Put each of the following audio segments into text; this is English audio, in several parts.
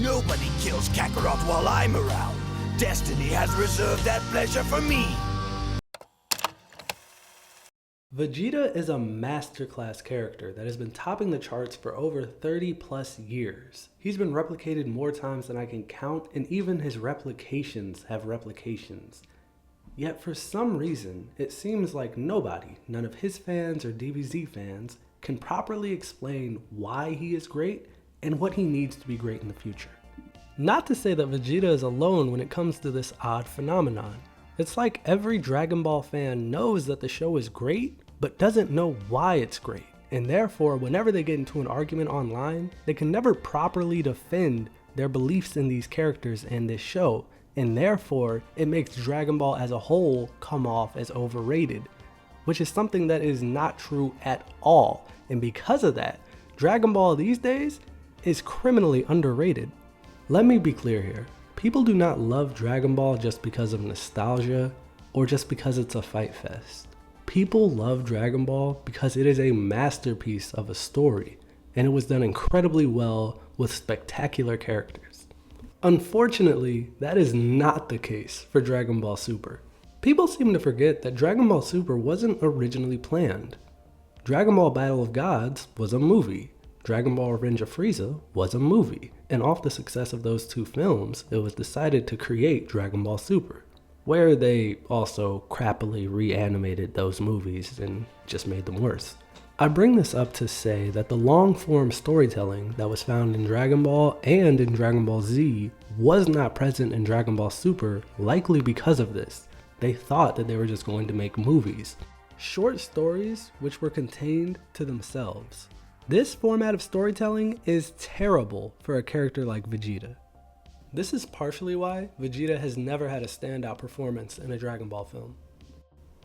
Nobody kills Kakarot while I'm around. Destiny has reserved that pleasure for me. Vegeta is a masterclass character that has been topping the charts for over 30 plus years. He's been replicated more times than I can count, and even his replications have replications. Yet for some reason, it seems like nobody, none of his fans or DBZ fans, can properly explain why he is great and what he needs to be great in the future. Not to say that Vegeta is alone when it comes to this odd phenomenon. It's like every Dragon Ball fan knows that the show is great, but doesn't know why it's great. And therefore, whenever they get into an argument online, they can never properly defend their beliefs in these characters and this show. And therefore, it makes Dragon Ball as a whole come off as overrated, which is something that is not true at all. And because of that, Dragon Ball these days is criminally underrated. Let me be clear here. People do not love Dragon Ball just because of nostalgia or just because it's a fight fest. People love Dragon Ball because it is a masterpiece of a story, and it was done incredibly well with spectacular characters. Unfortunately, that is not the case for Dragon Ball Super. People seem to forget that Dragon Ball Super wasn't originally planned. Dragon Ball Battle of Gods was a movie. Dragon Ball Revenge of Frieza was a movie. And off the success of those two films, it was decided to create Dragon Ball Super, where they also crappily reanimated those movies and just made them worse. I bring this up to say that the long-form storytelling that was found in Dragon Ball and in Dragon Ball Z was not present in Dragon Ball Super, likely because of this. They thought that they were just going to make movies. Short stories which were contained to themselves. This format of storytelling is terrible for a character like Vegeta. This is partially why Vegeta has never had a standout performance in a Dragon Ball film.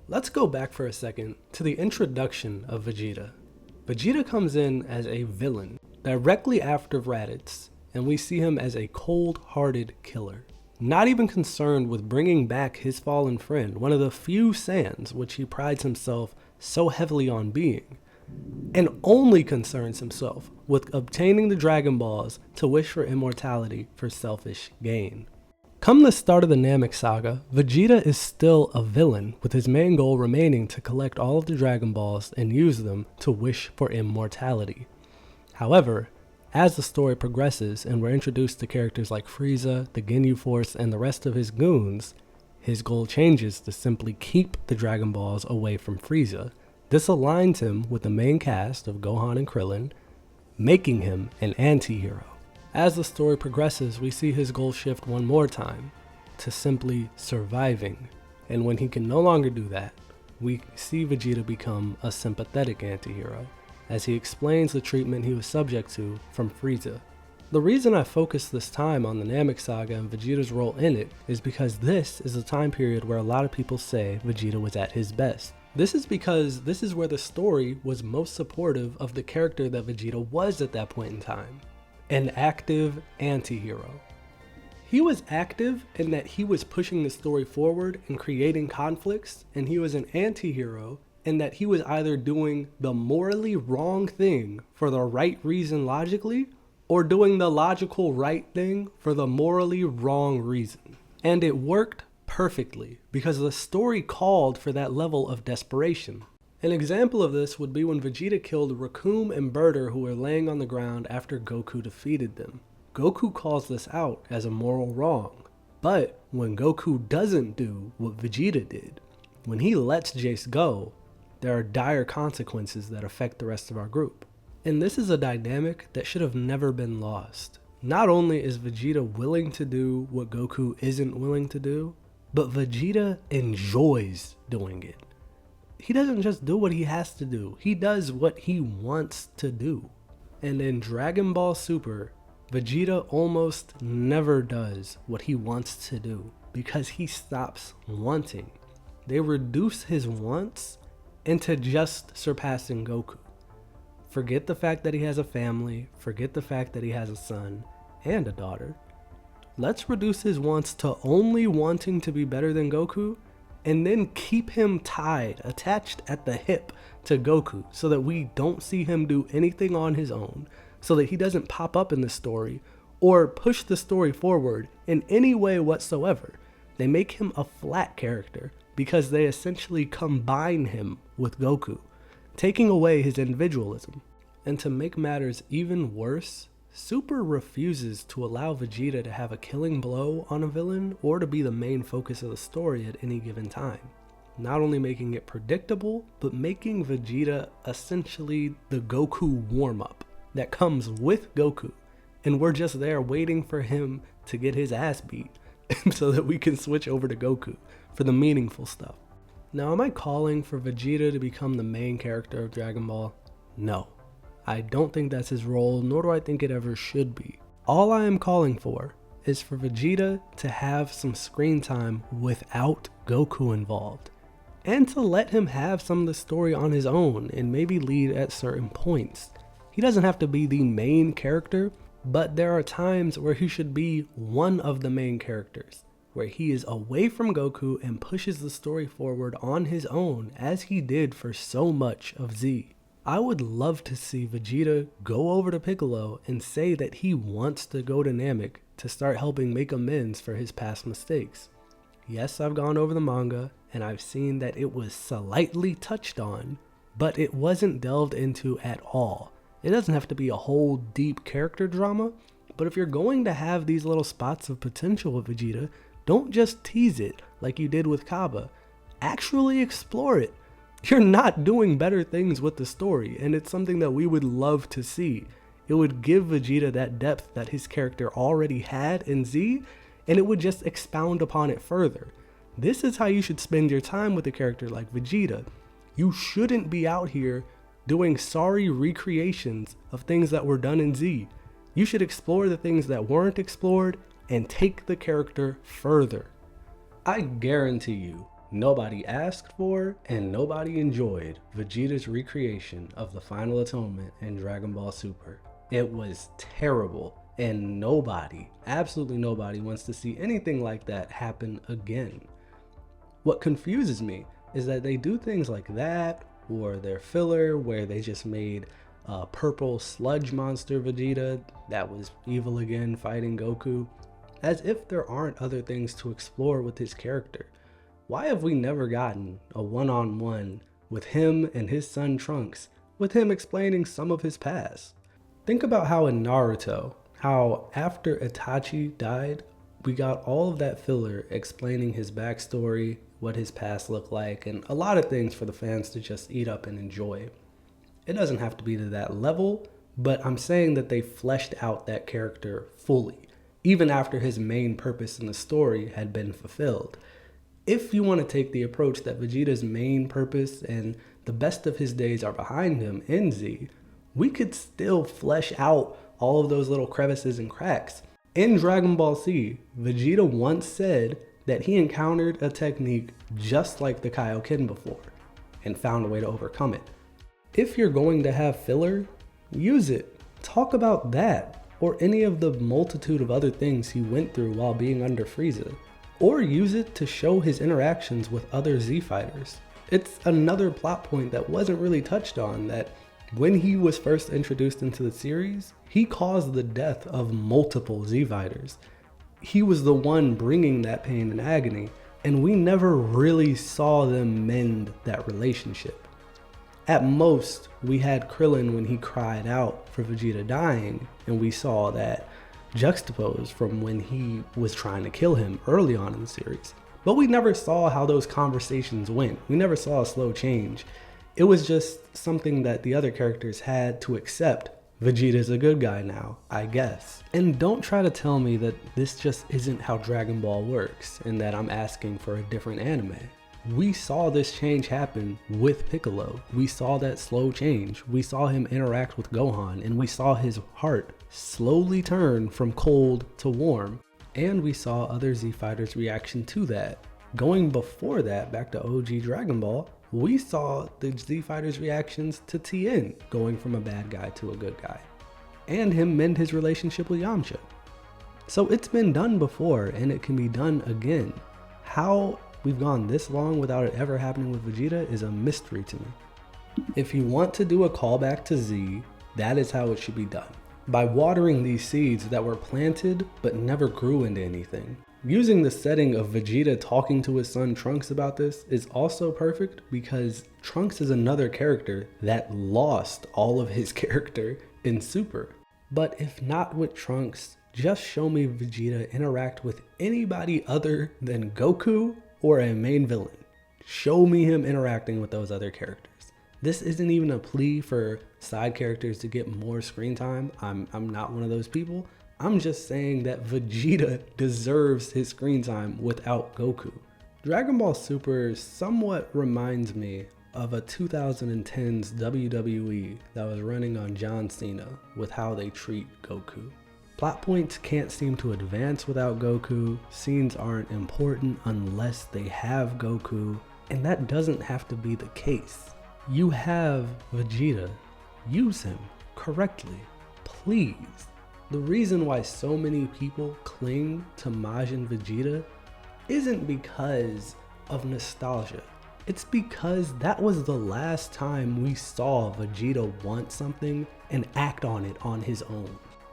Let's go back for a second to the introduction of Vegeta. Vegeta comes in as a villain directly after Raditz, and we see him as a cold-hearted killer. Not even concerned with bringing back his fallen friend, one of the few Saiyans which he prides himself so heavily on being, and only concerns himself with obtaining the Dragon Balls to wish for immortality for selfish gain. Come the start of the Namek saga, Vegeta is still a villain, with his main goal remaining to collect all of the Dragon Balls and use them to wish for immortality. However, as the story progresses and we're introduced to characters like Frieza, the Ginyu Force, and the rest of his goons, his goal changes to simply keep the Dragon Balls away from Frieza. This aligns him with the main cast of Gohan and Krillin, making him an anti-hero. As the story progresses, we see his goal shift one more time to simply surviving. And when he can no longer do that, we see Vegeta become a sympathetic anti-hero, as he explains the treatment he was subject to from Frieza. The reason I focus this time on the Namek saga and Vegeta's role in it is because this is a time period where a lot of people say Vegeta was at his best. This is because this is where the story was most supportive of the character that Vegeta was at that point in time. An active anti-hero. He was active in that he was pushing the story forward and creating conflicts, and he was an anti-hero in that he was either doing the morally wrong thing for the right reason logically, or doing the logical right thing for the morally wrong reason. And it worked perfectly, because the story called for that level of desperation. An example of this would be when Vegeta killed Recoome and Burter, who were laying on the ground after Goku defeated them. Goku calls this out as a moral wrong, but when Goku doesn't do what Vegeta did, when he lets Jace go, there are dire consequences that affect the rest of our group. And this is a dynamic that should have never been lost. Not only is Vegeta willing to do what Goku isn't willing to do, but Vegeta enjoys doing it. He doesn't just do what he has to do, he does what he wants to do. And in Dragon Ball Super, Vegeta almost never does what he wants to do because he stops wanting. They reduce his wants into just surpassing Goku. Forget the fact that he has a family, forget the fact that he has a son and a daughter. Let's reduce his wants to only wanting to be better than Goku, and then keep him tied, attached at the hip to Goku, so that we don't see him do anything on his own, so that he doesn't pop up in the story or push the story forward in any way whatsoever. They make him a flat character because they essentially combine him with Goku, taking away his individualism. And to make matters even worse, Super refuses to allow Vegeta to have a killing blow on a villain or to be the main focus of the story at any given time. Not only making it predictable, but making Vegeta essentially the Goku warm-up that comes with Goku. And we're just there waiting for him to get his ass beat so that we can switch over to Goku for the meaningful stuff. Now, am I calling for Vegeta to become the main character of Dragon Ball? No. I don't think that's his role, nor do I think it ever should be. All I am calling for is for Vegeta to have some screen time without Goku involved, and to let him have some of the story on his own and maybe lead at certain points. He doesn't have to be the main character, but there are times where he should be one of the main characters, where he is away from Goku and pushes the story forward on his own, as he did for so much of Z. I would love to see Vegeta go over to Piccolo and say that he wants to go to Namek to start helping make amends for his past mistakes. Yes, I've gone over the manga and I've seen that it was slightly touched on, but it wasn't delved into at all. It doesn't have to be a whole deep character drama, but if you're going to have these little spots of potential with Vegeta, don't just tease it like you did with Kaba. Actually explore it. You're not doing better things with the story, and it's something that we would love to see. It would give Vegeta that depth that his character already had in Z, and it would just expound upon it further. This is how you should spend your time with a character like Vegeta. You shouldn't be out here doing sorry recreations of things that were done in Z. You should explore the things that weren't explored and take the character further. I guarantee you, nobody asked for and nobody enjoyed Vegeta's recreation of the Final Atonement in Dragon Ball Super. It was terrible, and nobody, absolutely nobody, wants to see anything like that happen again. What confuses me is that they do things like that, or their filler where they just made a purple sludge monster Vegeta that was evil again fighting Goku, as if there aren't other things to explore with his character. Why have we never gotten a one-on-one with him and his son Trunks, with him explaining some of his past? Think about how in Naruto, how after Itachi died, we got all of that filler explaining his backstory, what his past looked like, and a lot of things for the fans to just eat up and enjoy. It doesn't have to be to that level, but I'm saying that they fleshed out that character fully, even after his main purpose in the story had been fulfilled. If you want to take the approach that Vegeta's main purpose and the best of his days are behind him in Z, we could still flesh out all of those little crevices and cracks. In Dragon Ball Z, Vegeta once said that he encountered a technique just like the Kaioken before, and found a way to overcome it. If you're going to have filler, use it. Talk about that, or any of the multitude of other things he went through while being under Frieza. Or use it to show his interactions with other Z fighters. It's another plot point that wasn't really touched on, that when he was first introduced into the series, he caused the death of multiple Z fighters. He was the one bringing that pain and agony, and we never really saw them mend that relationship. At most, we had Krillin when he cried out for Vegeta dying, and we saw that juxtaposed from when he was trying to kill him early on in the series. But we never saw how those conversations went. We never saw a slow change. It was just something that the other characters had to accept. Vegeta's a good guy now, I guess. And don't try to tell me that this just isn't how Dragon Ball works and that I'm asking for a different anime. We saw this change happen with Piccolo. We saw that slow change. We saw him interact with Gohan, and we saw his heart slowly turn from cold to warm. And we saw other Z fighters' reaction to that. Going before that, back to OG Dragon Ball, we saw the Z fighters' reactions to Tien going from a bad guy to a good guy, and him mend his relationship with Yamcha. So it's been done before, and it can be done again. How we've gone this long without it ever happening with Vegeta is a mystery to me. If you want to do a callback to Z, that is how it should be done. by watering these seeds that were planted but never grew into anything. Using the setting of Vegeta talking to his son Trunks about this is also perfect because Trunks is another character that lost all of his character in Super. But if not with Trunks, just show me Vegeta interact with anybody other than Goku or a main villain. Show me him interacting with those other characters. This isn't even a plea for side characters to get more screen time. I'm not one of those people. I'm just saying that Vegeta deserves his screen time without Goku. Dragon Ball Super somewhat reminds me of a 2010s WWE that was running on John Cena with how they treat Goku. Plot points can't seem to advance without Goku, scenes aren't important unless they have Goku, and that doesn't have to be the case. You have Vegeta, use him correctly, please. The reason why so many people cling to Majin Vegeta isn't because of nostalgia. It's because that was the last time we saw Vegeta want something and act on it on his own.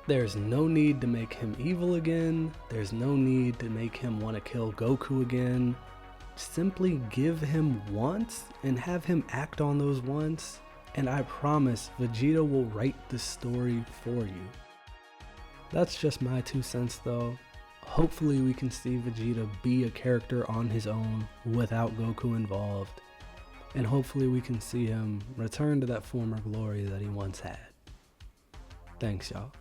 There's no need to make him evil again. There's no need to make him want to kill Goku again. Simply give him wants and have him act on those wants, and I promise Vegeta will write the story for you. That's just my 2 cents though. Hopefully we can see Vegeta be a character on his own without Goku involved. And hopefully we can see him return to that former glory that he once had. Thanks y'all.